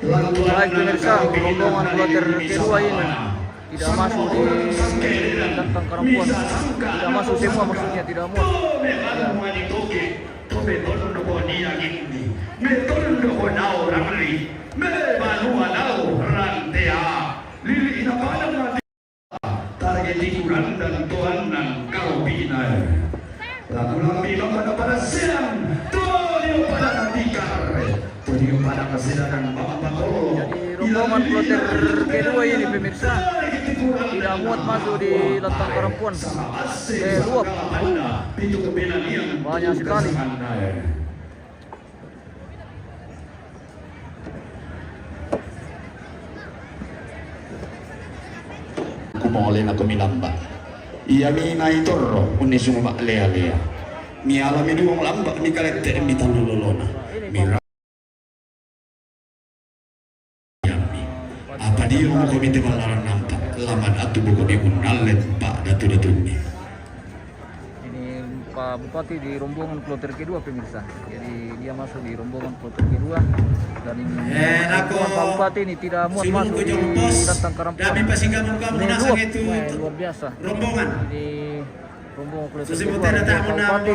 Baik pemirsa, rombongan kloter kedua ini tidak masuk di tentang perempuan, tidak masuk semua, maksudnya tidak muat. Target ikuran dan Tuhan dan kau binai. Lagu-lagu pada pada siang, tuh pada tikar, tuh pada kesidakan bapak kolo. Jadi rombongan kloter kedua ini pemirsa tidak muat masuk di lentang perempuan. Luap, banyak sekali. Kumole na kumilamba. Iya mina itorro unisuma lea-lea. Mi alami duwang lamba mi kalette mi tanulolona. Mira. Apa dia mau komite balaran nampak laman atu buku di unalet Pak Datu-Datuni. Ini Pak Bupati di rombongan kloter kedua pemirsa. Jadi dia masuk di rombongan kloter kedua dan Pak Bupati ini tidak muat masuk di lentang perempuan. Dami pasingkamu nasang itu luar biasa. rombongan. Di rombongan kloter Susibutan kedua, na tamu Pak na Bupati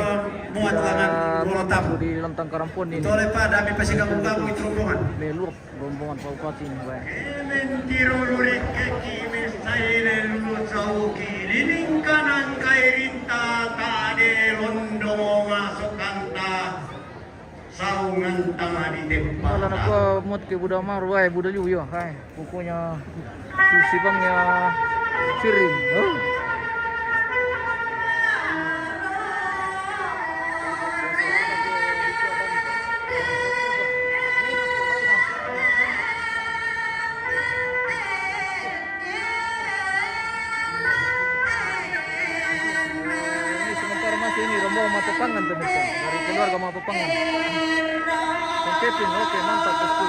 muat langan tidak tamu. masuk di lentang perempuan ini. Tole pa dami pasingkamu itu rombongan. Meluap rombongan Pak Bupati ini. Baik. Mentirurik kimis nailel musauki lilingkanan kairinta tade londo masuk kanta saungan tama di Malah depan. aku mood ke Buddha Mar, wah Buddha juga, hai pokoknya susi bangnya sirim. Oh. Ini sementara masih ini rombongan Matapangan pemirsa dari keluarga Matapangan. Kevin, oke mantap bosku.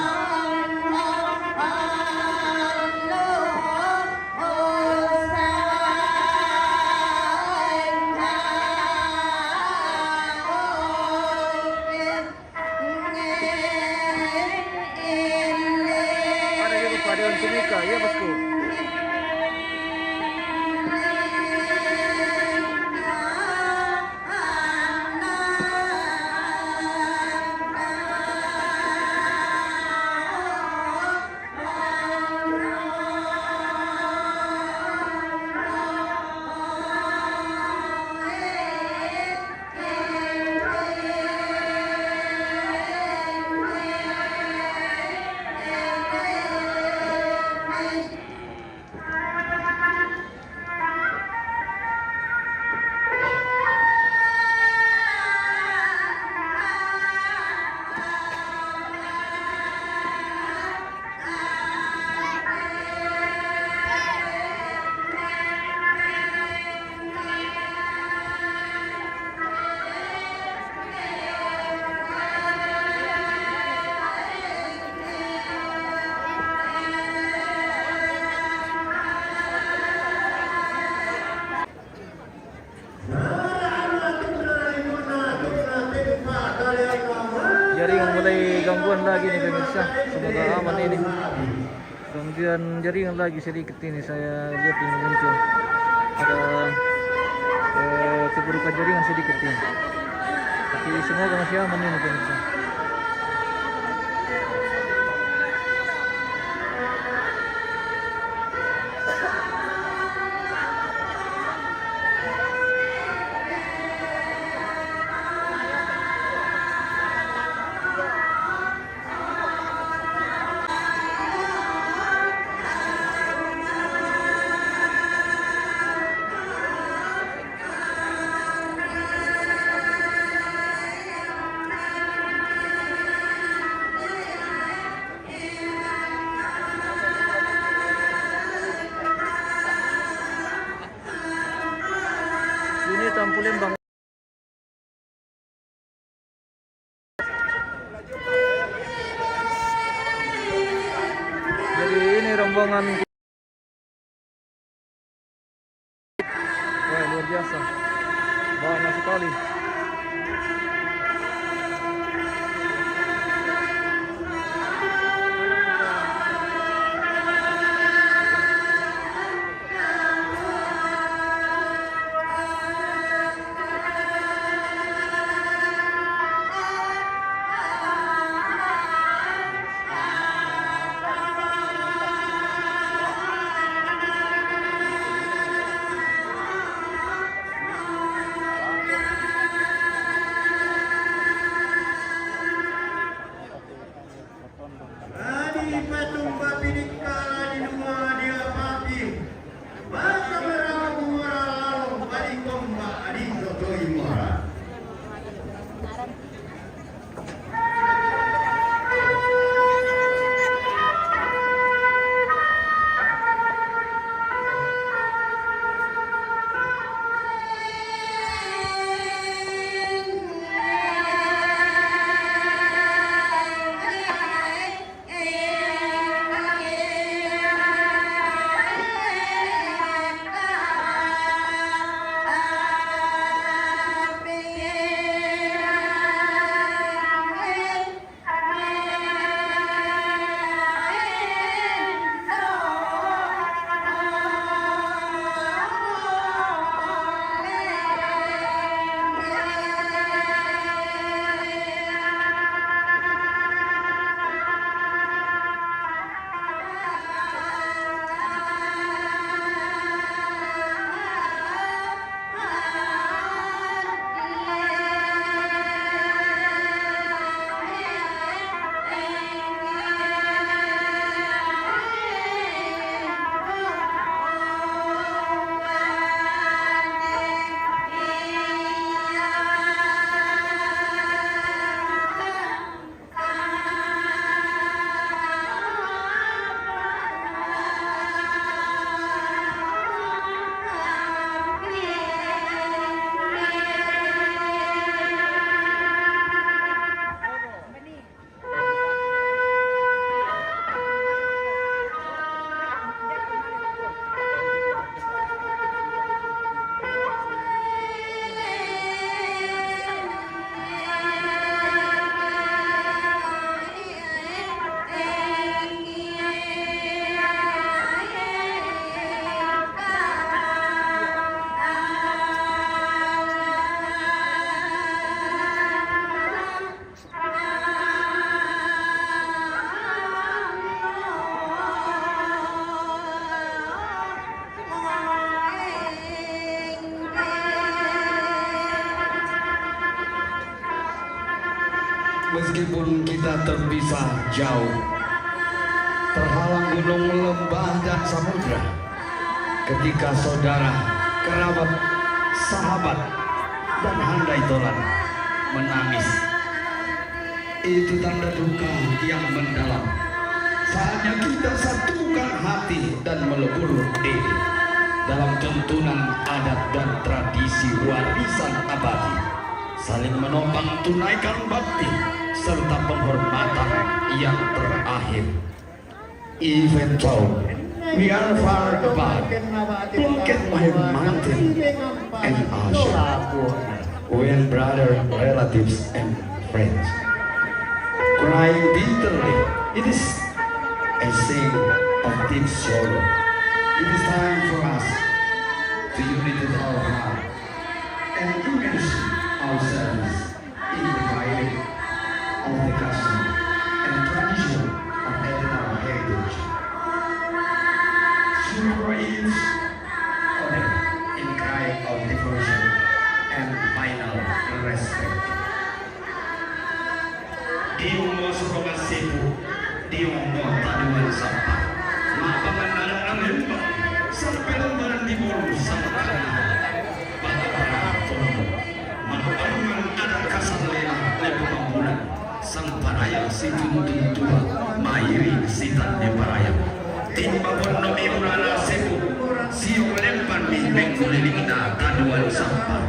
Ada juga Pak Dewan Sumika, ya bosku. Jaringan mulai gangguan lagi nih pemirsa, semoga aman ini. Gangguan jaringan lagi sedikit ini, saya lihat ini muncul ada keburukan jaringan sedikit ini, tapi semoga masih aman ini pemirsa. Ini tampulin bang. Jadi ini rombongan. Wah, luar biasa, banyak sekali. patumba pinikala di dua dia papi. Baka beramu lalu balik komba di sotoi mora. Meskipun kita terpisah jauh, terhalang gunung, lembah, dan samudra, ketika saudara, kerabat, sahabat, dan handai tolan menangis, itu tanda duka yang mendalam. Saatnya kita satukan hati dan melebur diri dalam tuntunan adat dan tradisi warisan abadi, saling menopang, tunaikan bakti serta penghormatan yang terakhir. Even though we are far apart, look at my mountain and ocean. When brother, relatives, and friends crying bitterly, it is a sign of deep sorrow. It is time for us to unite our heart and immerse ourselves in the guiding of the custom and tradition of our heritage. Through each other in cry of devotion and final respect. Diungo suka sibu, diungo taduan sampah, mapangan anak anak sampai lembaran di bolu sampai mapangan ada kasar lela lepo pambulan samparaya si tuntun tua mairi si tande paraya timba bono miurana sebu siyo lempan mi mengkulilingna kaduan sampah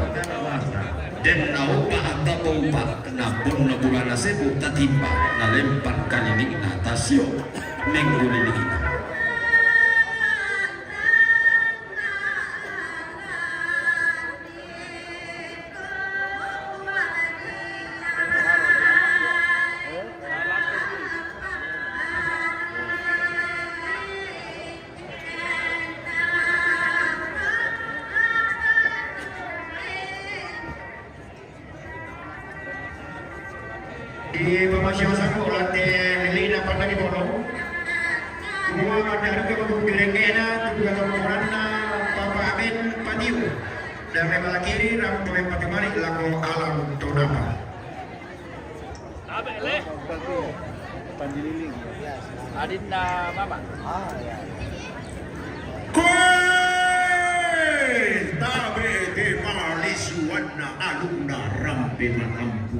dan naupa atau paupa na bono bulana sebu tatimba na lempan kalilingna tasyo mengkulilingna. Di pemasyarakat ulatnya lina pernah di bono. Semua dari kelompok bilengena, juga kelompok Papa Amin Patiu dan memang kiri rampo yang patimari laku alam tunapa. Adinda mama. Tabe de malisuana alumna rampe makampu.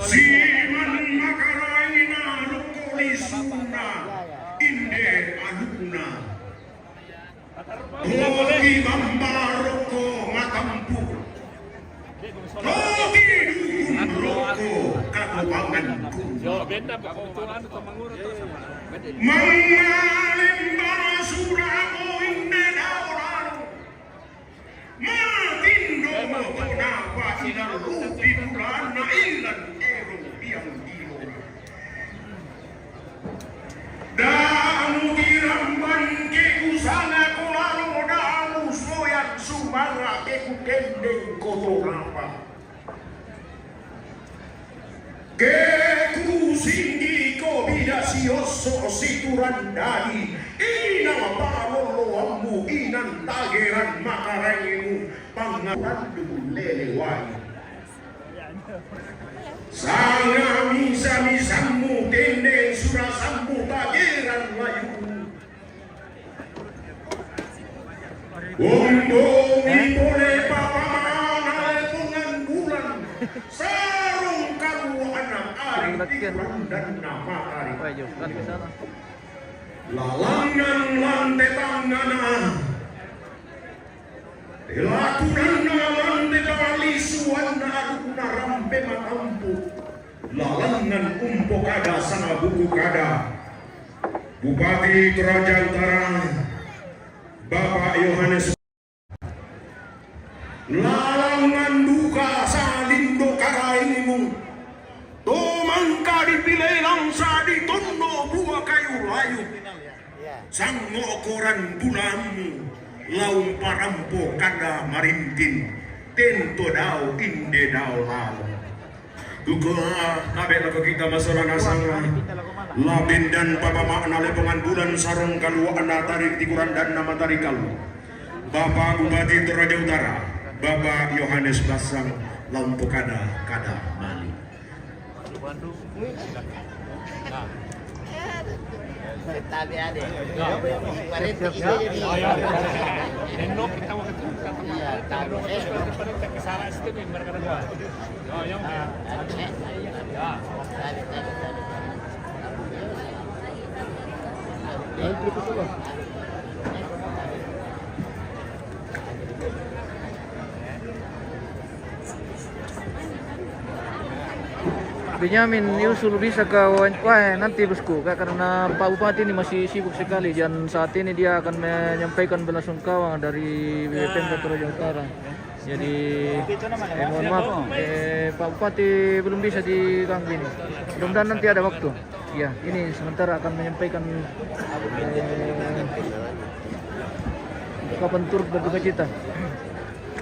Siman makaraina lukulisuna inde alumna. Hoki mambaroko makampu. Hoki dukun roko kakubanganku. Benda kebutuhan atau mengurut sama. Mangalim basura ko inde dauran. Matindo kenapa ina rupi purana ilan ero biang ilo. Damu giramban ke usana kolalo damu soyan sumara ke kukendeng kotorapa. Keku singgi ko bidasioso situran dali ina parolo ammu inan tageran makarengimu pangarandu lelewai sanga misa-misamu tende surasammu tageran layu Ombomi boleh papamana lepungan bulan sarung karu anak ari dan nama ari lalangan lante tangana lakunan lante bali suwana aduna rampe makampu lalangan umpo kada sama buku kada Bupati Toraja Utara Bapak Yohanes lalangan duka salindo karaimu tomangka dipilih langsa di tondo buah kayu layu sango koran bulanmu laung parampo kada marintin tento dau inde dau lau Duga nabe lagu kita masalah nasanga labin dan papa makna lepongan bulan sarung kalu anda tarik tikuran dan nama tarikalu Bapak Bupati Toraja Utara Bapak Yohanes Basang Lampu Kada Mali. Benyamin Yusul bisa ke wah nanti bosku karena Pak Bupati ini masih sibuk sekali dan saat ini dia akan menyampaikan belasungkawa dari Pemda Toraja Utara. Jadi mohon maaf Pak Bupati belum bisa diganggu ini. Mudah-mudahan nanti ada waktu. Ya ini sementara akan menyampaikan kapan turut berduka cita.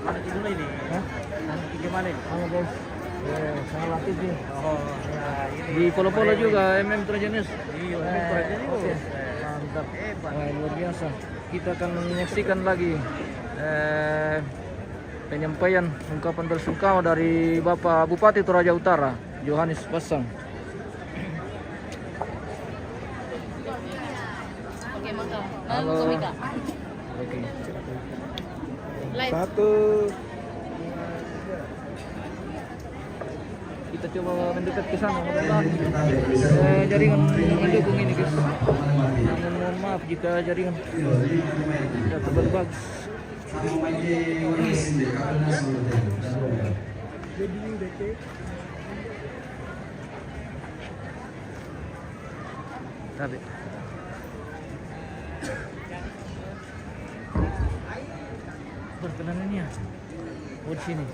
Mana dulu ini? Hah? Nanti gimana? Guys. Salah TV. Di Polo-Polo juga MM Toraja News. Mantap. Wah, luar biasa. Kita akan menyaksikan lagi penyampaian ungkapan bersungkawa dari Bapak Bupati Toraja Utara, Yohanes Basang. Oke, mantap. Halo. Oke. Satu. Kita coba mendekat ke sana, mudah-mudahan jaringan mendukung ini guys. Mohon maaf jika jaringan tidak terlalu bagus. Tapi perkenanannya di sini.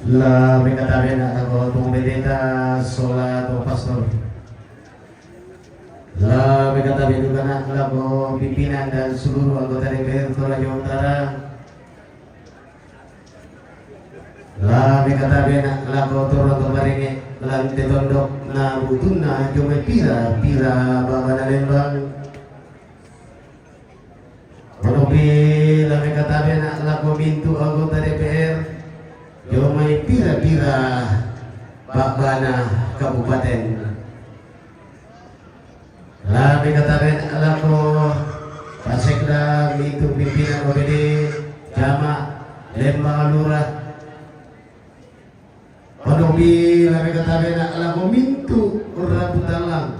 La Bekataben atau Tumbedeta Sola atau Pastor La kata Bedugana laku pimpinan dan seluruh anggota DPR Toraja Utara. Lalu kata bena laku turun kemarin lantai tondok na butuna cuma pira babana Lembang. Menubi lalu kata bena laku pintu anggota DPR cuma pira babana Kabupaten. Lalu kata bena laku Pasekda itu pimpinan OBD Jamak Lembang Lurah. Menubi lalu kata bena laku mintu Rabu Dalang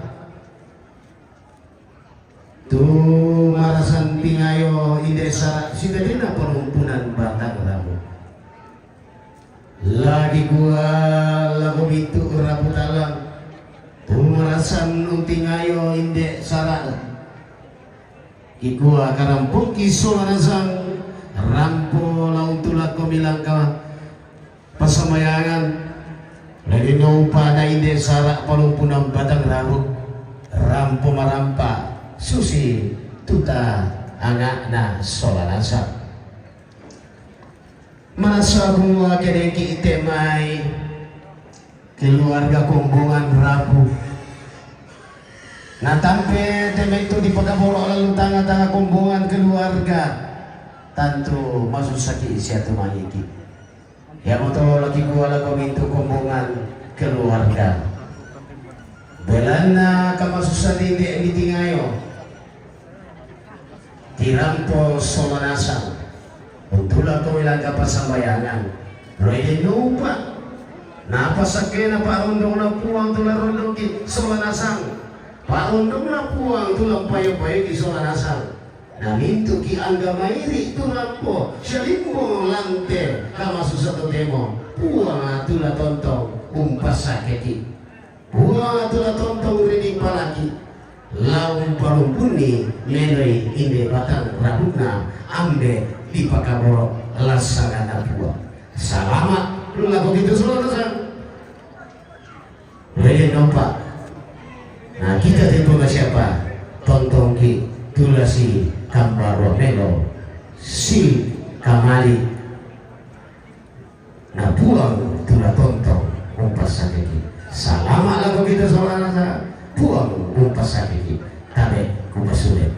tu marasan pingayo indesa sidadina perumpunan Batak Rabu lagi gua lagu mintu Rabu Dalang tu marasan untingayo inde sarak ikua karampung kisolanasang rampo laun tulak komilangka pasamayangan lagi naupa na inde sarak palumpunang Batang Rabu rampo marampa susi tuta anak na solanasa masa bunga keneki itemai keluarga kumbungan Rabu natampe teme itu di pagabolo lalu tanga-tanga kumbungan keluarga tantu masuk sakit siatu mahiki ya moto lagi gua lagu mintu kumbungan keluarga belana kamasusah dinde mitingayo tirampo somanasang untulang kumilaga pasambayangan roy lupa napasake na paundong na puang tularundong ki somanasang paundong na puang tulang payo-payo ki somanasang namintu ki angga mairi tulampo sialimbong lante kamasusah totemo puang atula tontong umpasake ki puang atula tontong rining palaki laung palumpuni menoi inde Batang Rabuna ambe di Pakaboro laksana buah selamat lu lagu gitu selesai boleh nampak. Nah kita tentu siapa tontong ki tulasi Kambaro Melo si Kamali nah buang tula tontong umpas sakit selamat lagu gitu selesai buang umpas sakit tabe kupasulit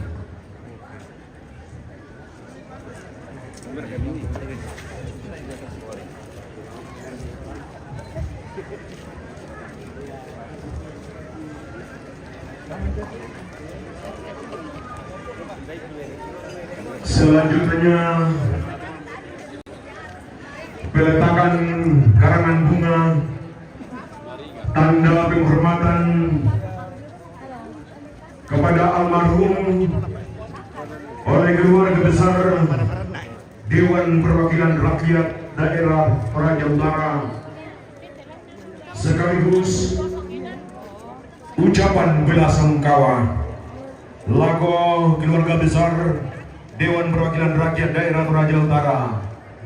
selanjutnya peletakan karangan bunga tanda penghormatan kepada almarhum oleh keluarga besar Dewan Perwakilan Rakyat Daerah Toraja Utara sekaligus ucapan bela sungkawa lagu keluarga besar Dewan Perwakilan Rakyat Daerah Toraja Utara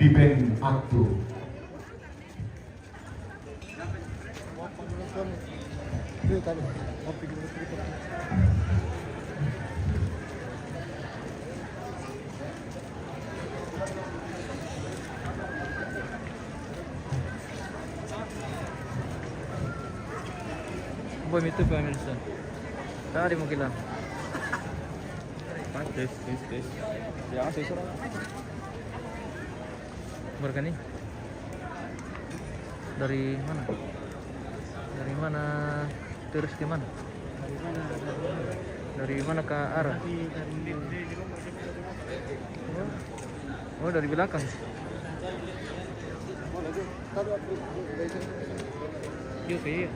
Dipen Aktu. Boy itu pemirsa. Tadi mau kilang. Tes. Ya, saya suruh. Berkani? Dari mana? Dari mana terus ke mana? Dari mana ke arah? Oh, dari belakang. Yuk, iya.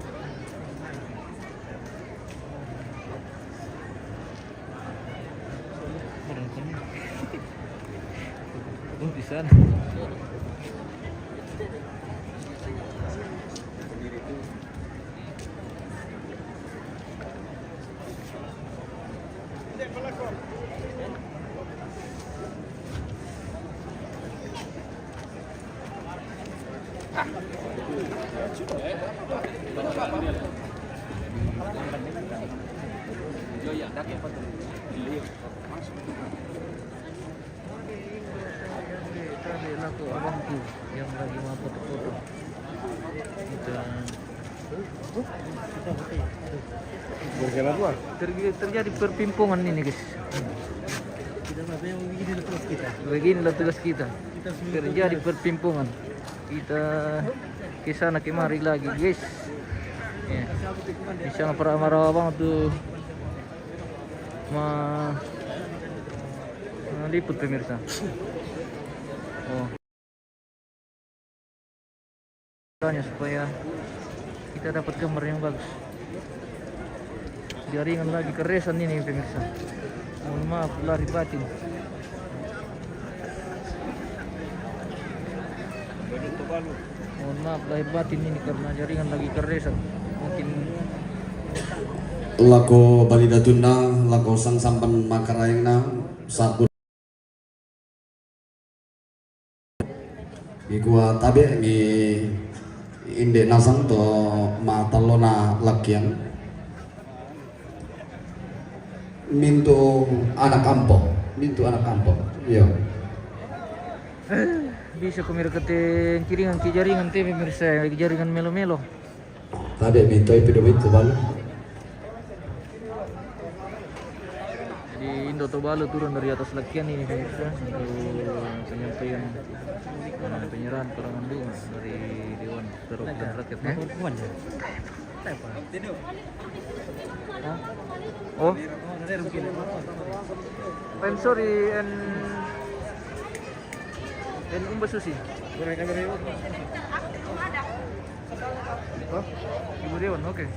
Oh, di sana. Tadi lah ke abangku yang lagi mau foto-foto. Kita terjadi perpimpungan ini guys. Beginilah tugas kita. Terjadi perpimpungan. Kita ke sana kemari lagi guys. Ya. Di sana para abang tuh meliput pemirsa. Oh. Supaya kita dapat gambar yang bagus. Jaringan lagi keresan ini pemirsa. Mohon maaf lahir batin. Mohon maaf lahir batin ini karena jaringan lagi keresan. Mungkin lako balida tundang lako sang sampan makarayang na sabun igua tabe ni inde nasang to matalona lakyan mintu anak kampung iya bisa kumir kete jaringan TV pemirsa jaringan melo-melo. tabe mintu itu bal Indo Tobalu turun dari atas lakian ini pemirsa untuk penyampaian penyerahan perangan bunga dari Dewan Perwakilan Rakyat. Oh, I'm sorry and Umba Susi. Oh, Ibu Dewan, oke.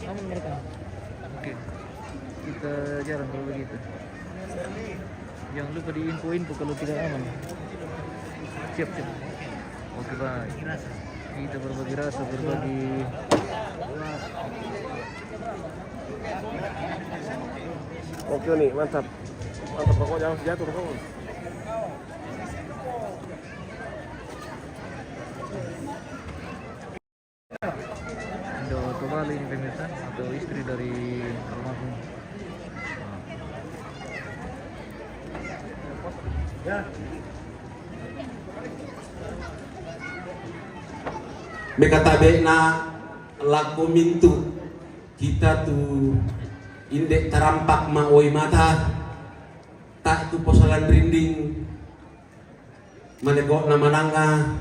Aman mereka. Oke, kita jarang kalau begitu. Jangan lupa di info kalau tidak aman. Siap. Oke baik. Kita berbagi rasa, berbagi. Oke nih, mantap pokoknya jangan jatuh kawan. Indo Tobali ini pemirsa atau istri dari almarhum. Mereka tabe na laku mintu kita tu indek terampak maoi mata tak tu posalan rinding manegok na mananga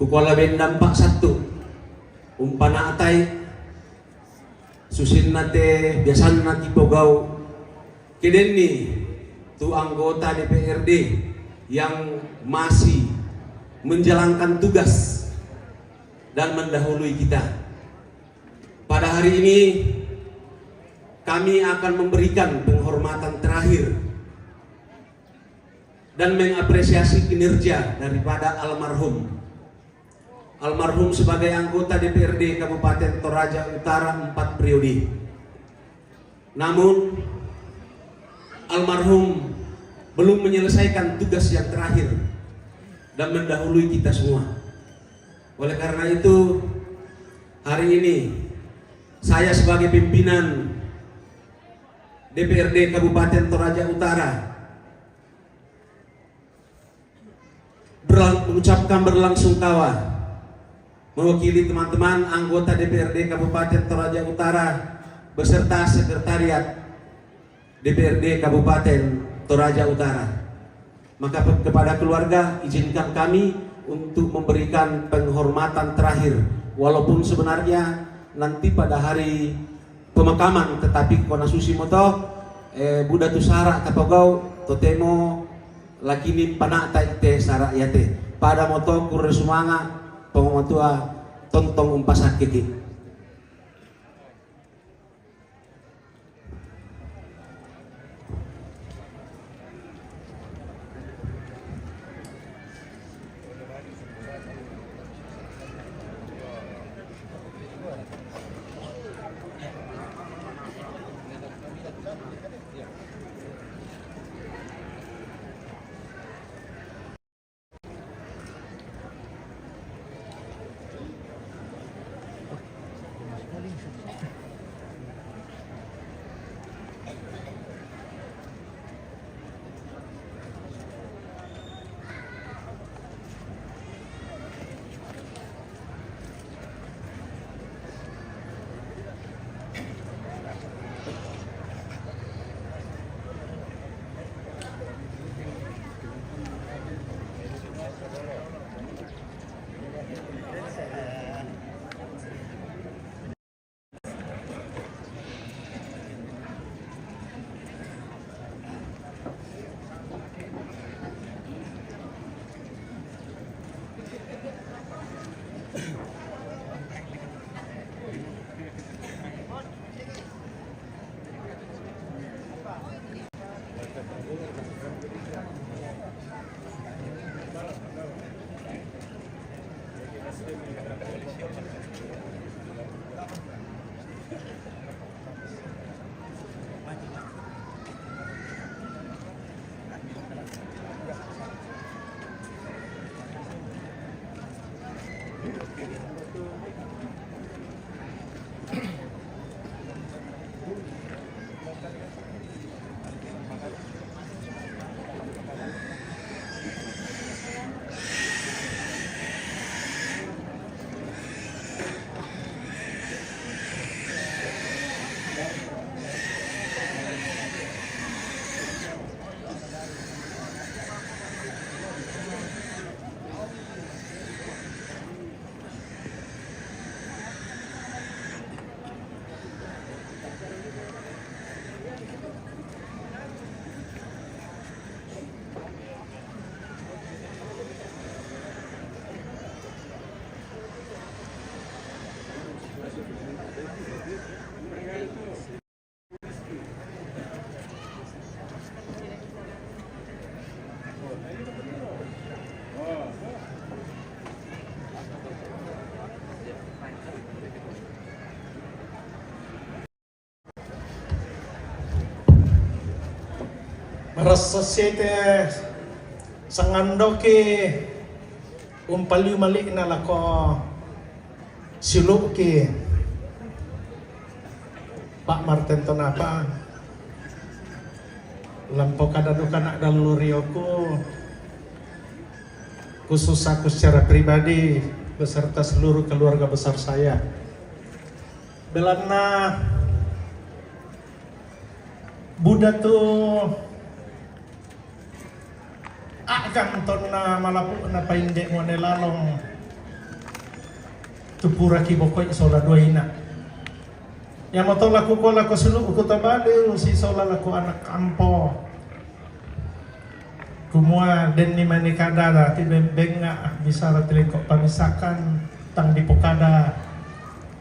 kukuala bendam pak satu umpana atay susin nate biasan nati pogau kiden ni tu anggota DPRD yang masih menjalankan tugas dan mendahului kita. Pada hari ini kami akan memberikan penghormatan terakhir dan mengapresiasi kinerja daripada almarhum sebagai anggota DPRD Kabupaten Toraja Utara 4 periode. Namun almarhum belum menyelesaikan tugas yang terakhir dan mendahului kita semua. Oleh karena itu, hari ini saya sebagai pimpinan DPRD Kabupaten Toraja Utara mengucapkan berlangsungkawa mewakili teman-teman anggota DPRD Kabupaten Toraja Utara beserta sekretariat DPRD Kabupaten Toraja Utara. Maka kepada keluarga izinkan kami untuk memberikan penghormatan terakhir, walaupun sebenarnya nanti pada hari pemakaman tetapi kona susi moto Buddha tu sara kapagau totemo lakini panata ite sara yate pada moto kurre sumanga pengomatua tontong umpasak kiki. Marasasiete sangandoke umpali malik na lako siluki Pak Martin Tonapa lampau kadadukan nak dalurioku khusus aku secara pribadi beserta seluruh keluarga besar saya belana Buddha tu akan tonna malapu na painde mo nelalong tupura kibokoi sola dua ina yang motor laku ko laku sulu ko tabali si sola laku anak kampo kumua den ni manikada ti benga bisa ratelingko pamisakan tang di pokada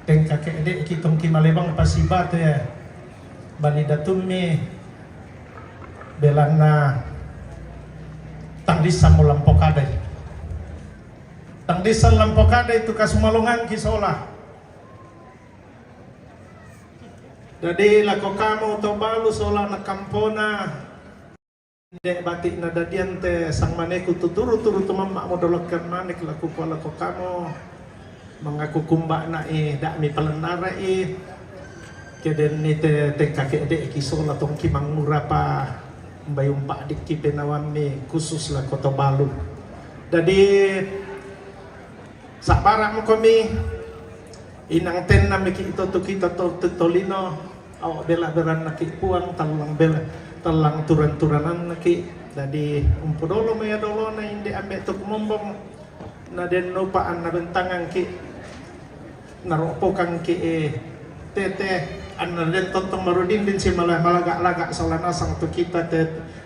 teng kakek dek kitong kimalebang pasibat ya bani datumi belana tang disan mo lampokada tang disan lampokada itu kasumalungan kisola jadi lako kamu to balu sola na kampona dek batik na dadian te sang maneku tuturu-turu tumama mo dolokkan manik lako kamu mengaku kumba na dak mi palenara keden ni te kakek dek kisola tong kimang murapa bayung pak dikki penawami khusus lah kota Balu. Jadi sak barak mo kami inang ten na miki ito to kita to tolino awak bela beran naki puang talang bela talang turan-turanan naki. Jadi umpodolo maya dolo na hindi ambek to kumombong na den nopaan na bentangan ki naropokang ki tete anna den tontong marudin din si malaga-laga solana sang tu kita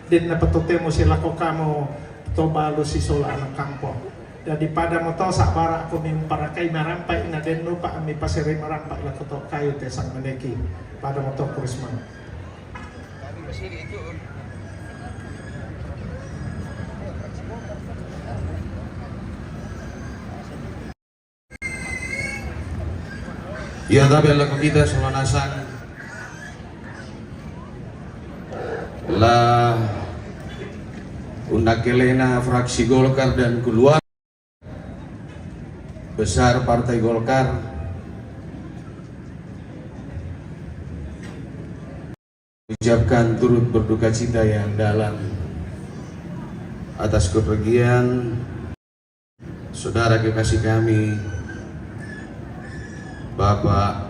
din na patutemo sila ko kamo to balu si sola anak kampo jadi pada mo to sak barak ko min para kay marampai na den lupa ami pasiri marampai la ko to kayo te sang maneki pada mo to kurisman Ya tapi laku kita selanasan lah undakelena fraksi Golkar dan keluarga besar Partai Golkar ucapkan turut berduka cita yang dalam atas kepergian saudara kekasih kami Bapak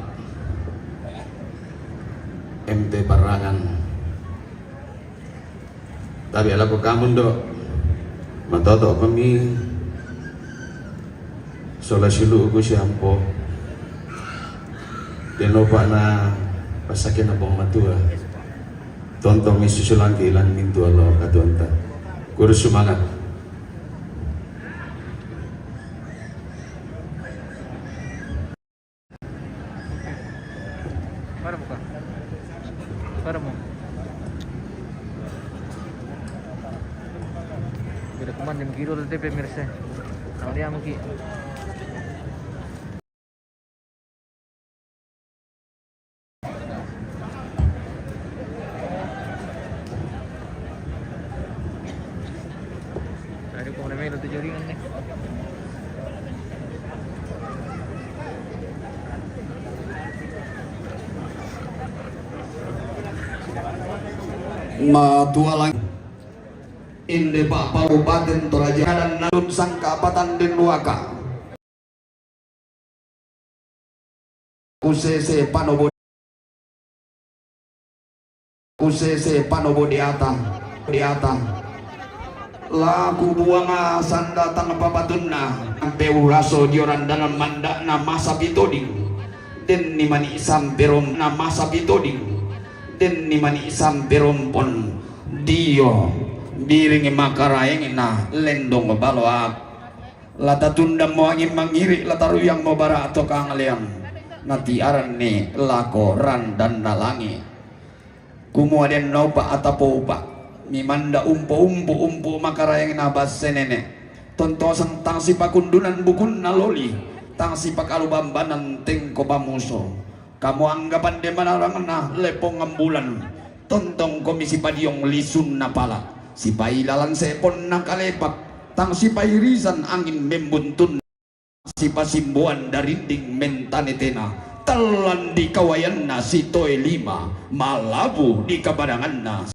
MT Parangan. Tapi alaku kamu dok matotok kami sola silu ku siampo denopa na pasakin na pong matua tontong isusulang kailan mintu Allah katuanta kurus semangat. Para mo. Bila kuman jam kilo tadi pemirsa. Nah dia mungkin. Tadi kau namanya itu jaringan nih. Matualang inde Pak Kabupaten Toraja dan Nadun Sangkapatan Denwaka Kusese Panobo di atas laku buanga sandatang papatunna peu raso dioran dalam mandakna masa pitoding den nimani isam berom na masa pitoding den nimani isam berompon dio diringi makaraeng na lendong baloak lata tunda mo angin mangiri lataru yang mau bara atau kangaliang nati aran ni lako ran dan nalangi kumua den nopa atapopa mi manda umpo makaraeng na basenene tontosan tang sipakundunan bukun naloli tang sipakalu-bambanan tengko bamuso kamu anggapan de manarang na lepong ambulan tontong komisi padiong lisun napala si pailalan sepon nakalepak tang si pairisan angin membuntun si pasimbuan dari ding mentanetena telan di kawayan si toe lima malabu di kabadangan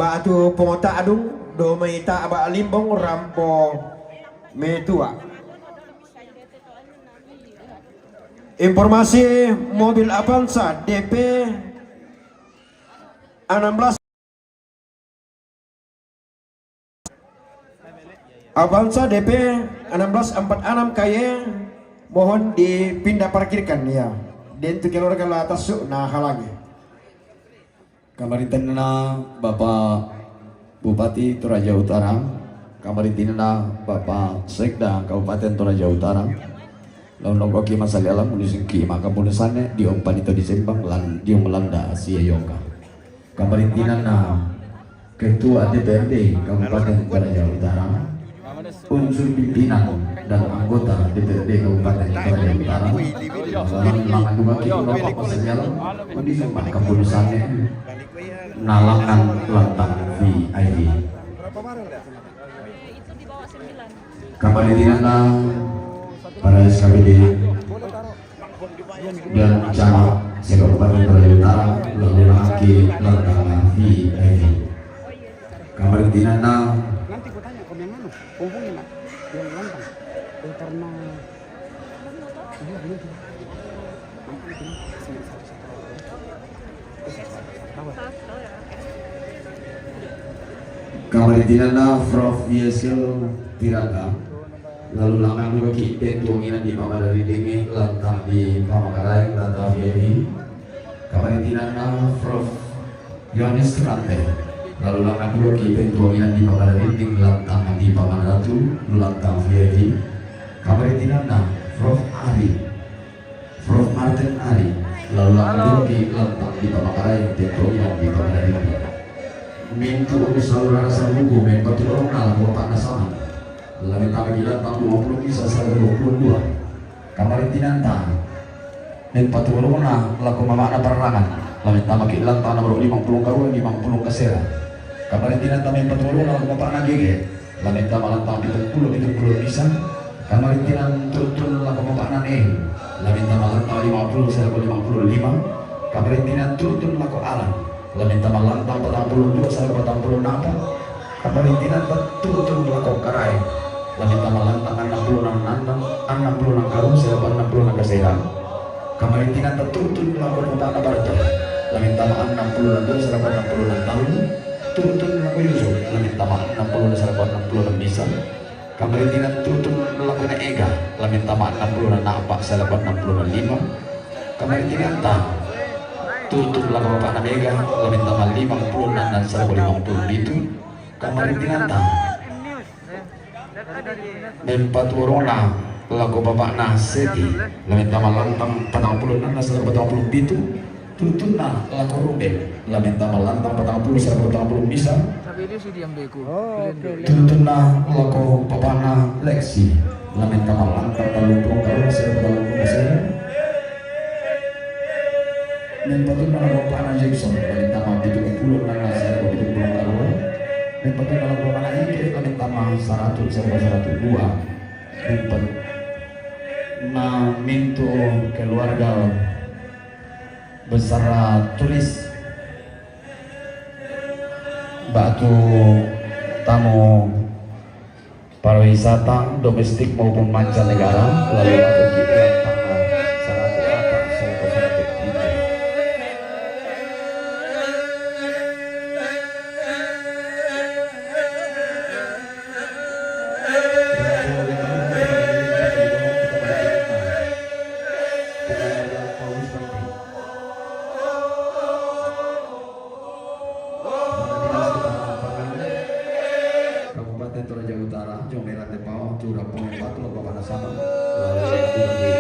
batu pengota adung do maita aba limbong rampo metua. Informasi mobil Avanza DP 16 Avanza DP 1646 KY mohon dipindah parkirkan ya. Dan itu keluar kalau atas nah halangi. Kamaritan na Bapak Bupati Toraja Utara, kamaritan na Bapak Sekda Kabupaten Toraja Utara. Lalu nongko ki masalah munising ki maka punusannya diompan itu disembang lan dia melanda si Yoga. Kamaritan na Ketua DPRD Kabupaten Toraja Utara, unsur pimpinan dan anggota DPRD Kabupaten Toraja Utara, langan juga kita nongko masalah disembang keputusannya nalangan lantang VIP. Kamaritan na para SKPD dan cara Kabupaten Toraja Utara lalu lagi lantang VIP. Kamaritan na nanti ku tanya komen mana hubungi nak yang lantang karena kamaritan na Prof Yesel Tiraka lalu langan juga kita tuangin di Mama dari Demi lantang di Pamakarai lantang VIP. Kamaritan na Prof Yohanes Kerante lalu langan juga kita tuangin di Mama dari Demi lantang di Pamanaratu lantang VIP. Kamaritan na Prof Ari Prof Martin Ari lalu langan juga kita lantang di Pamakarai tuangin di Mama dari Demi. Mintu saudara saudaraku memang turun dalam bapak nasaman. Lalu kami bilang tahun 20 bisa sampai 22. Kamaritan ta memang turun laku memakna perangan. Lalu tambah kilang tanah baru 50 karuan 50 kesera. Kamaritan ta memang turun laku bapak nagege. Lalu tambah lantang 70 bisa. Kamaritan turun laku bapak nane. Lalu tambah lantang 50 sampai 55. Kamaritan turun laku alam. Lalu tambah lantang 42 sampai 46. Kamaritan betul-betul melakukan karai. Lalu tambah lantang 66 karung sampai 66 keseran. Kamaritan betul-betul melakukan pembangunan barat. Lalu tambah 62 sampai 66 tahun. Betul-betul melakukan Yusuf. Lalu tambah 60 sampai 66 bisa. Kamaritan betul-betul melakukan ega. Lalu tambah 66 apa sampai 65. Kamaritan tutup lagu bapak Namega lalu tambah 50 dan 150 itu kamaritan empat warna lagu bapak Naseti lalu tambah lantang 40 dan 140 itu tutup lagu Ruben lalu tambah lantang 40 140 bisa tutup lagu bapak Lexi lalu tambah lantang 30 kalau 140 bisa dan betul kalau bapak Jackson paling tambah 70 dan saya 70 kalau dan betul kalau bapak Ike paling tambah 100 sampai 102 dan betul mintu keluarga besar tulis batu tamu pariwisata domestik maupun mancanegara lalu aku kita Toraja Utara, Jomeran Depau, Curah Pengempat, Bapak Nasama, lalu saya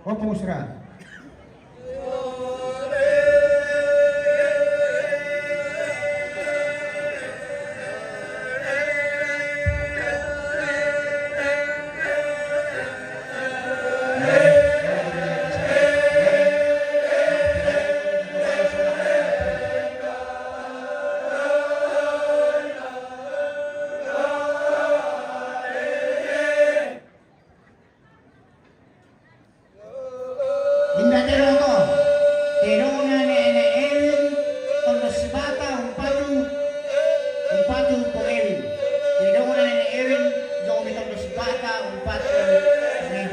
Opo Usra. Indah teroto, terona nene Elin, tondo sibata umpatu poelin. Terona nene Elin, jomi tondo sibata umpatu poelin.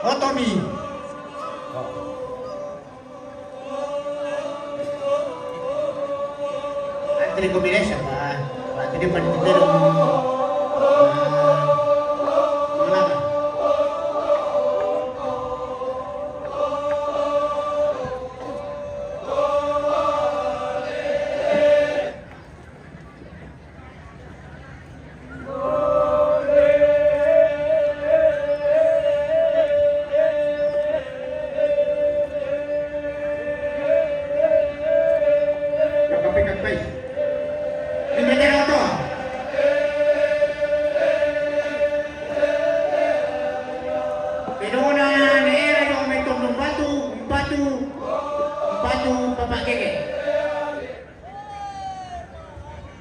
Otomi. Antri kombinasi apa? Antri panitido. Mana?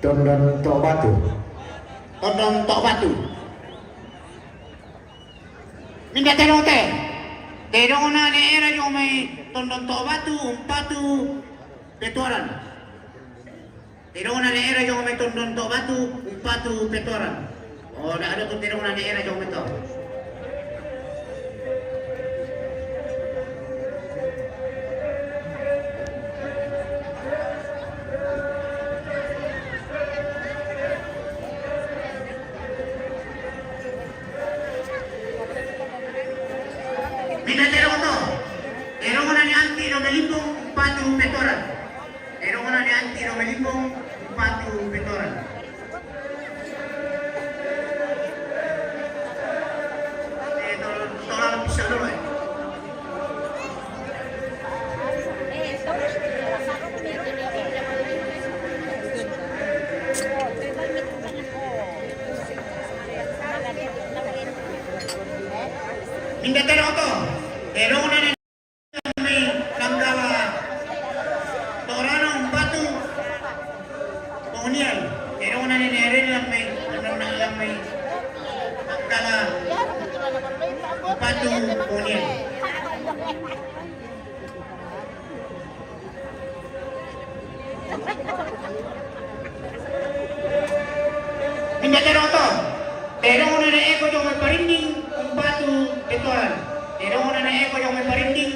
Tondon Tok Batu. Tondon Tok Batu. Minda terote. Terona daerah yang may Tondon Tok Batu, Umpatu, Petoran. Terona daerah yang may Tondon Tok Batu, Umpatu, Petoran. Oh, ada tuh terona daerah yang may to. Minda teroto. Terona ni anti no melipong, Umpatu, Petoran. Terona ni anti no melipong, Umpatu, Petoran. Tolong bisa dulu ya. Minda teroto. Terona ni kami Langgawa. Torano Umpatu. Ponial. Terona ni Neren lamay. Anong lamay. Langgawa. Umpatu Ponial. Minda teroto. Terona ni Eko yung may parinding. Umpatu Petoran. Terona ni Eko yung may parinding.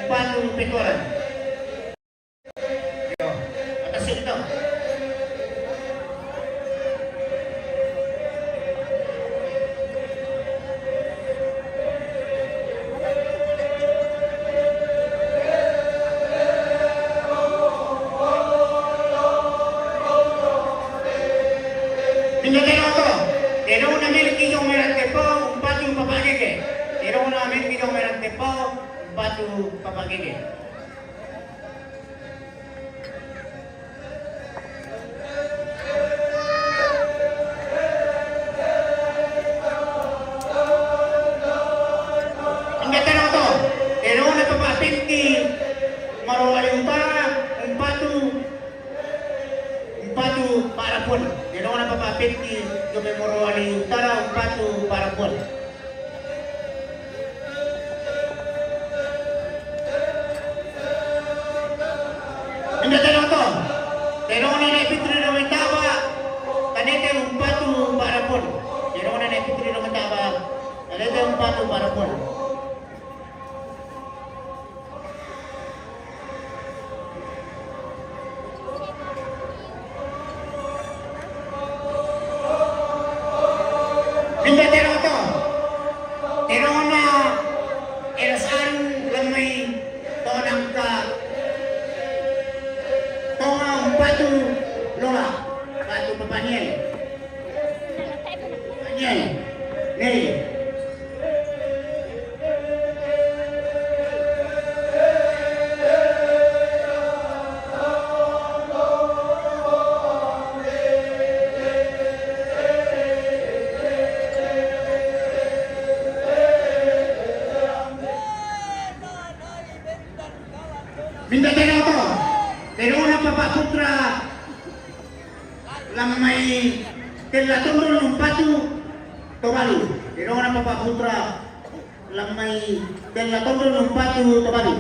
Umpatu Petoran. Atas ito. Minda teroto. Terona miliki yung may rante po. Umpatu Papageke. Terona miliki yung may rante po. umpatu papagede. Marowali Utara, umpatu Parapon. Dino na papapilki yung Marowali Utara, umpatu Parapon. Hindi tanong to. Dino na naipitri ng Wintaba, kanete umpatu Parapon. Dino na naipitri ng Wintaba, kanete umpatu Parapon. Mindanao to. Pero una papaputra lamay telatundol umpatu Tuvalu. Pero una papaputra lamay telatundol umpatu Tuvalu.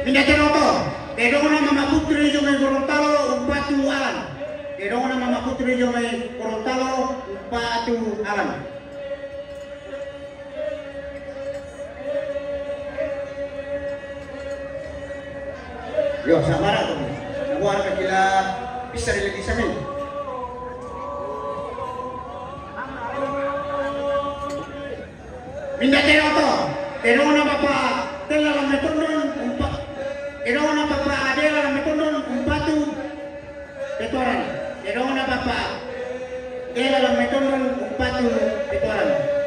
Mindanao to. Pero una mamaputra yung may Gorontalo umpatu Alan. Pero una mamaputra yung may Gorontalo umpatu Alan. Yo, sabara to. Nabuhan ka kila bisa lagi sa amin. Mindanao to. Pero una papa tela lang metundon umpa. Pero una papa adela lang metundon umpatu Petuaran. Pero una papa tela lang metundon umpatu Petuaran.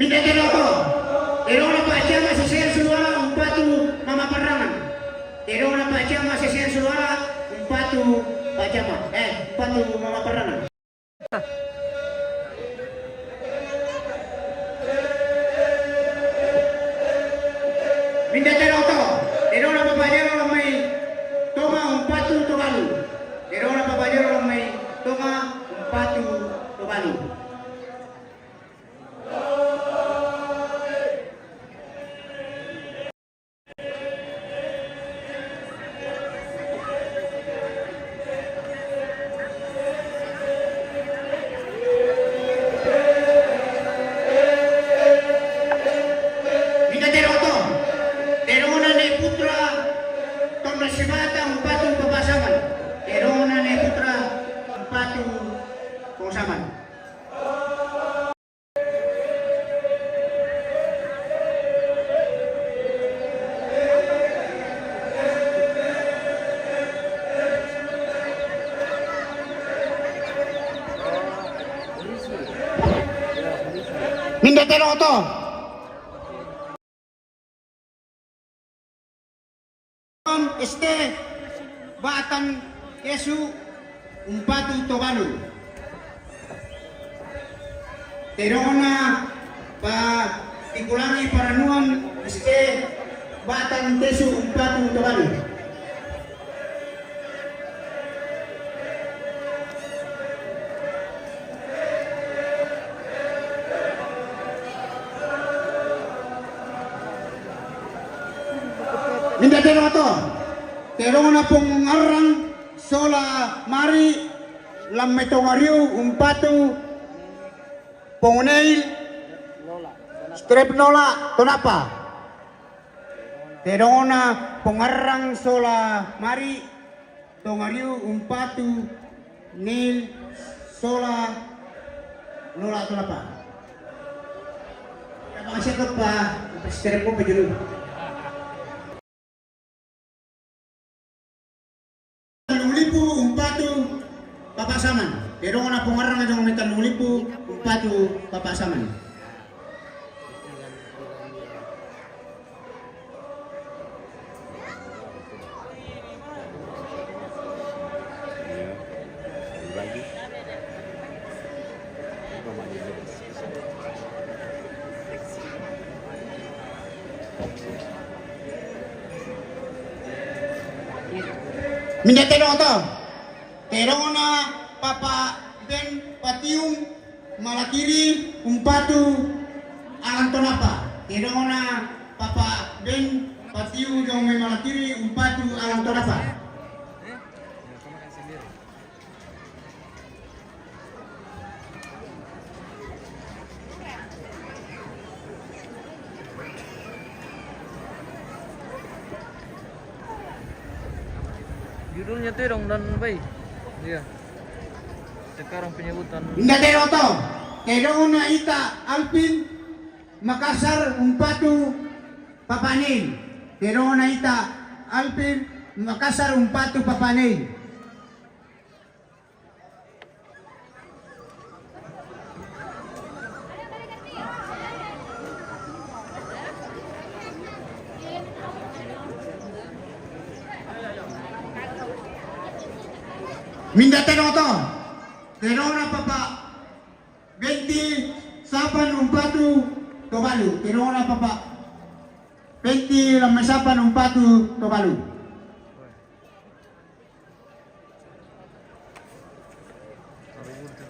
Mindanao to. Pero una pacha masisiyan sulwala umpatu mama parangan. Pero una pacha masisiyan sulwala umpatu pachama. Umpatu mama parangan. Mindanao to. Pero una papayero lang may toma umpatu Tuvalu. Pero una papayero lang may toma umpatu Tuvalu. Mindanao to. Este Batan Yesu umpatu Tuvalu. Terona pa tikulangi paranuan este Batan Yesu umpatu Tuvalu. Mindanao to. Pero na pong arang sola mari lammetongariu umpatu pongunail strep nola tonapa. Pero na pong arang sola mari tongariu umpatu nil sola Lola tu apa? Apa kasi ko pa? Prestere ko pa dulu. Ulipu umpatu papasaman. Pero na pungarang ng metal ulipu umpatu papasaman. Minda terong to. Terong na papa ben patium malakiri umpatu alang tonapa. Terong na papa ben patium jong may malakiri umpatu alang tonapa. Judulnya Terong dan Bay. Iya. Sekarang penyebutan. Minda terong to. Terong na ita Alpin Makassar umpatu papanin. Terong na ita Alpin Makassar umpatu papanin. Minda terong to. Terong na papa 20 sapan umpatu tobalu. Terong na papa 20 lamay sapan umpatu tobalu.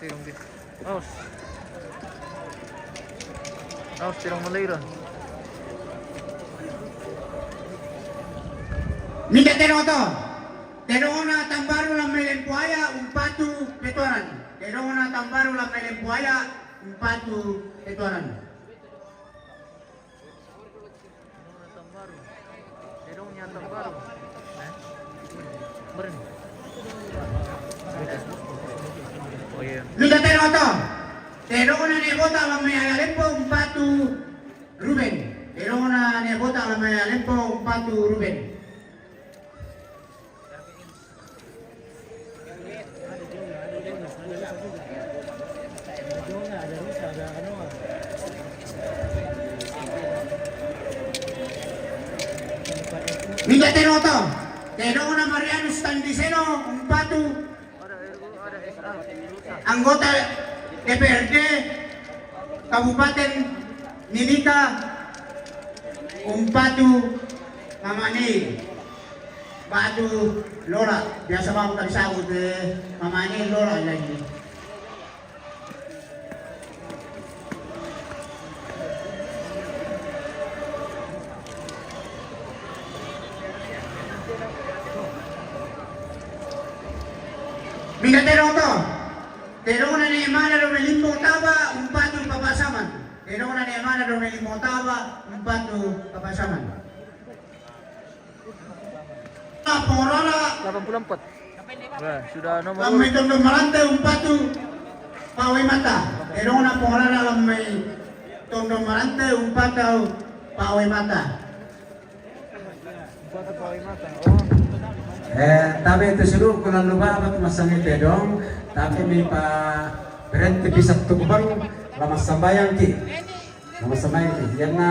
Terong di. Aos. Aos Terong Malayra. Minda terong to. Terong na tambaru lang may lempuaya umpatu petoran. Terong na tambaru lang may lempuaya umpatu petoran. Terongnya Tambaru. Beren. Oh iya. Minda terong to. Terong na nebota lang may alempo umpatu Ruben. Terong na nebota lang may alempo umpatu Ruben. Minda terong to. Terong na Mariano Standiseno umpatu anggota DPRD Kabupaten Mimika umpatu Mamani Batu Lola. Biasa bang tadi sabut Mamani Lola lagi. Minda terong to. Terong na ni Emana Romelimbo Taba umpatu papasaman. Terong na ni Emana Romelimbo Taba umpatu papasaman. Porala 84. Wah, sudah nomor lamay tondong marante umpatu Pawai Mata. Terong na porala lamay tondong marante umpatu Pawai Mata. Tapi itu seluruh kulan lupa amat masang pedong, tapi mi pa berhenti bisa tukbang lama sambayang ki, lama sambayang ki, yang na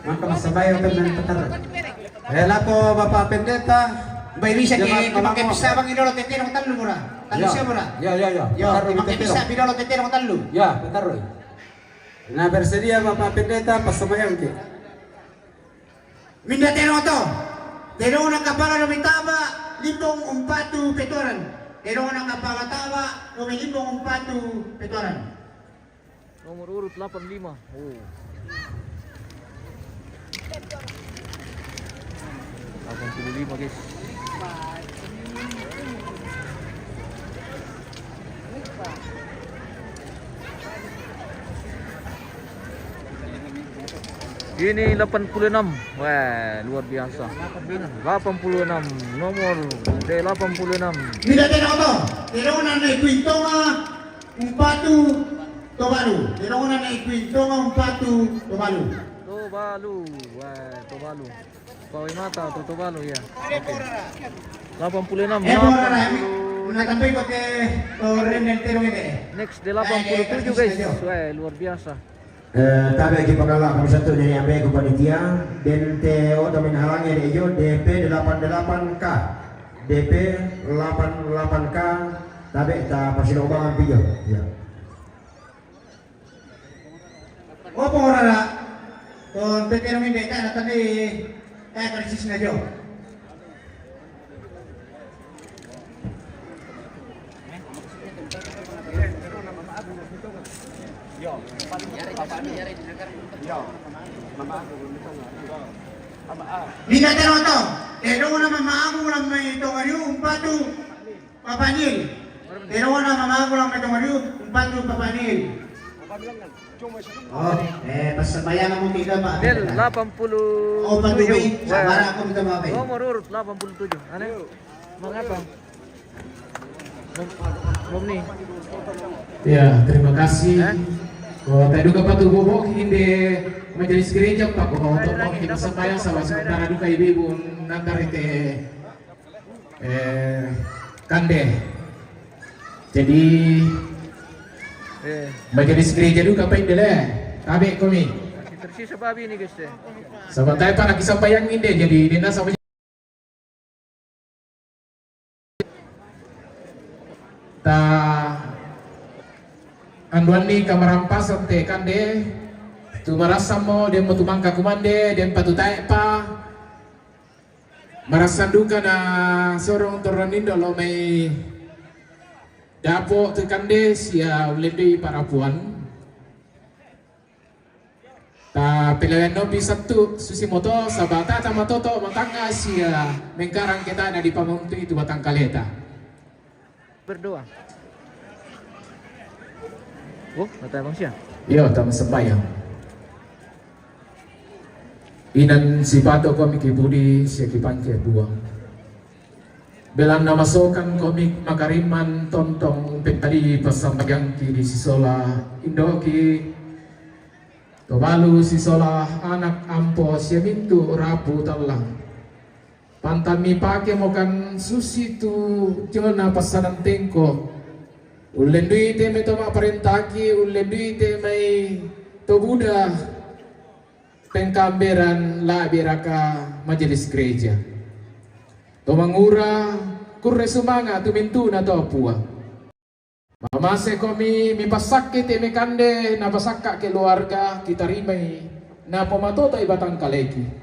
maka masambayang teman tetar. Lako Bapak Pendeta, Bay bisa ki makai bisa bang idolo teterong talo mura, talo siya mura. Ya. Yo, makai bisa idolo teterong talo. Ya, betar. Nah bersedia Bapak Pendeta pasambayang ki. Minda terong to. Terong na kapala lumitaba, limbong umpatu petoran. Terong na kapala taba, lumilimbong umpatu petoran. nomor urut 85. Oh. 85 guys. Ini 86. Wah, luar biasa. 86 nomor D86. Minda terong to. Terong na kuitonga umpatu Tuvalu. Pero una na ikwintonga umpatu Tuvalu. Tuvalu. Wah, Tuvalu. Pawai mata atau Tuvalu ya. Oke. 86. Menatampil pakai orang yang terong ini. Next di 87 guys. Wah, luar biasa. Tabi lagi pakalah kami satu dari ambil ke panitia dan TO domin halangnya di iyo DP 88K DP 88K tabi ta pasinobang pijo ya. Opo ora na. Kung terong ini kan tadi krisis na jo. Hindi tanong to. Pero na mamago lang may tongariyo umpatu papanil. Pero na mamago lang may tongariyo umpatu papanil. Oh, pasabayan mo kita ba? Del 87. Oh, patuloy. Sabara ako dito mga bay. Nomor urut 87. Ano? Mengapa? Bom nih. Ya, terima kasih. Kau tadi duka patu bobok hindi majelis gereja Pak kau untuk mau kita sampai sama sementara duka ibu nantar itu kande. Jadi majelis gereja duka apa ini deh? Tabe kami. Tersisa babi nih guys deh. Sebentar para kisah payang ini jadi dinas sama ta anduan ni kamarampas ante kande tu marasa mo dia mo tumangka kumande dia patutai pa marasanduka na sorong toranindo lo may dapo tu kande sia uledi para puan ta pilihan no bisa tu susi moto sabata ta matoto matanga sia mengkarang kita na di pamuntu itu batang kaleta berdoa. Oh, kata abang siya. Iya, tama sembahyang. Inan si pato kami kibudi siya kipangke buang. Belang na masokan kami makariman tontong pentari pasambagang ki di sisola indoki. Tuvalu sisola anak ampo siya mintu rapu talang. Pantami pake mokan susi tu jangan apa sanan tengko. Ulen duite me toma parentaki, ulen duite mai to Buddha pengkamberan la biraka majelis gereja. To mangura kurre sumanga tu mintu na to pua. Mamase komi mi pasakit me kande na pasakka keluarga kita rimai na pamatoto ibatang kaleki.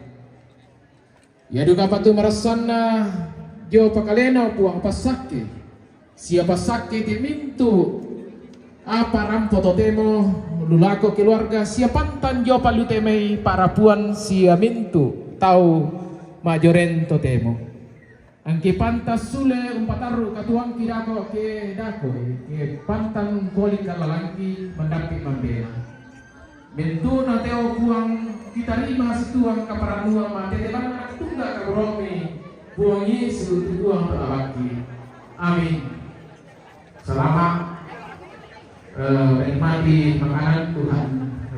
Ya duga patu marasana jo pakalena puang pasake siapa sakit dimintu apa rampo totemo lulako keluarga siapa tan jo palutemei para puan sia mintu tau majoren totemo angki pantas sule umpataru katuang kirako ke dako ke pantan koli kalalangki mendapi mambela mintu na teo puang kita lima situang kaparanua mate telan tunggal karomi buang Yesus tuang terlaki. Amin. Selamat menikmati makanan Tuhan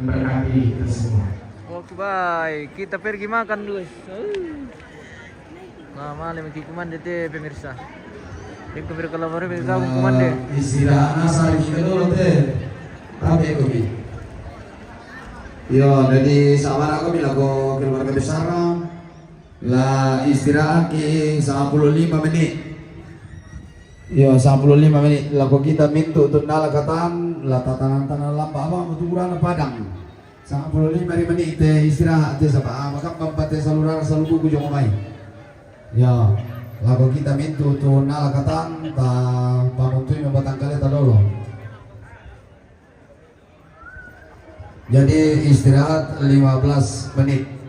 memberkati kita semua. Oke baik, kita pergi makan dulu. Nah malam ini kumande teh pemirsa. Yang kebir kalau baru pemirsa kumande. Istirahat asal kita dulu teh. Tapi kopi. Yo, jadi sama aku bilang ko keluarga besar lah istirahat ki 55 menit. Yo 55 menit laku kita mintu untuk nalakatan lah tatanan-tatanan lamba apa muturan padang 55 menit teh istirahat teh sama maka pampate saluran salubu ku jong mai. Ya laku kita mintu untuk nalakatan ta pamuntui membatang kaleta dulu. Jadi istirahat 15 menit.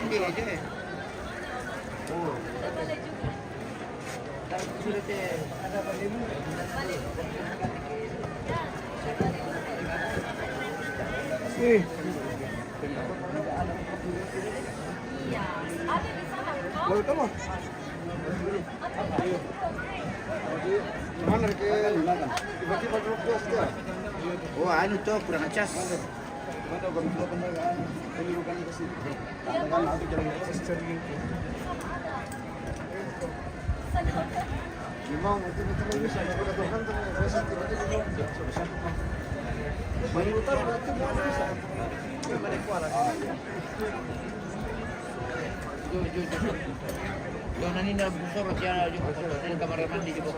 Hindi. Oh, anu tuh kurang acas. Yang nanti dalam busur siapa juga di kamar mandi juga.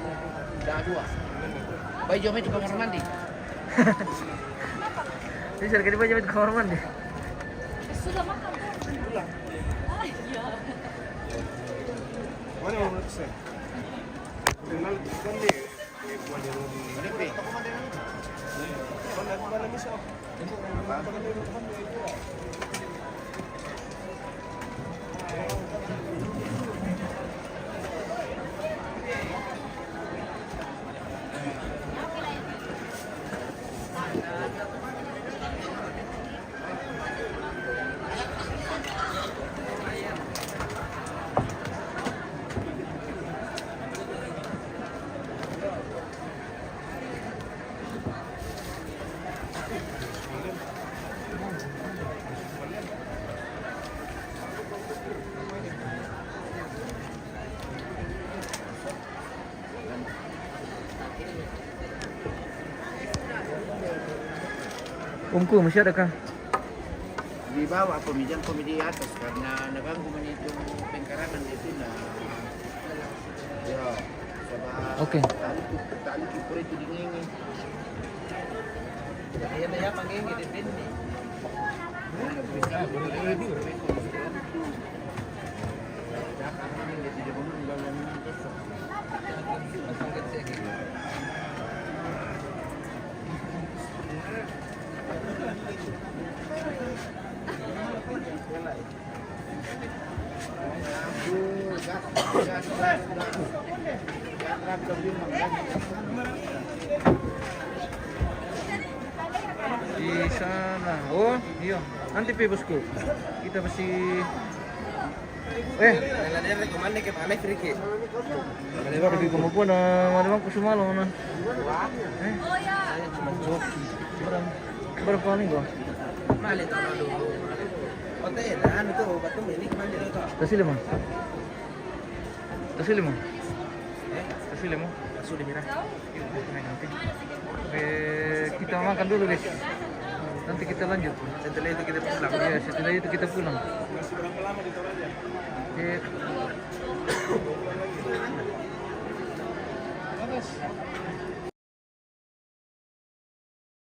Dah dua. Bayi jomnya di kamar mandi. Ini sudah kali baca di kamar mandi. Sudah makan kan? Pulang. Ah, iya. Mana mau saya? Kenal kan deh. Mana pe? Mana bisa? Umku masih ada kah? Di bawah pemijan di atas karena naganggu itu pengkarangan itu nah. Ya, coba. Oke. Tali kipur itu dingin. Kaya na yang mangingi din din. Bisa boleh dulu. Di sana. Oh, iya. Nanti pe bosku. Kita masih Tapi kamu pun ada bang kusuma lo na. Oh ya. Berapa nih gua? Kasih lima. Kasih lima. Kasih lima. Sudah merah. Nanti. Oke, kita makan dulu guys. Nanti kita lanjut. Setelah itu kita pulang. Iya, setelah itu kita pulang. Masih berapa lama di Toraja? Oke.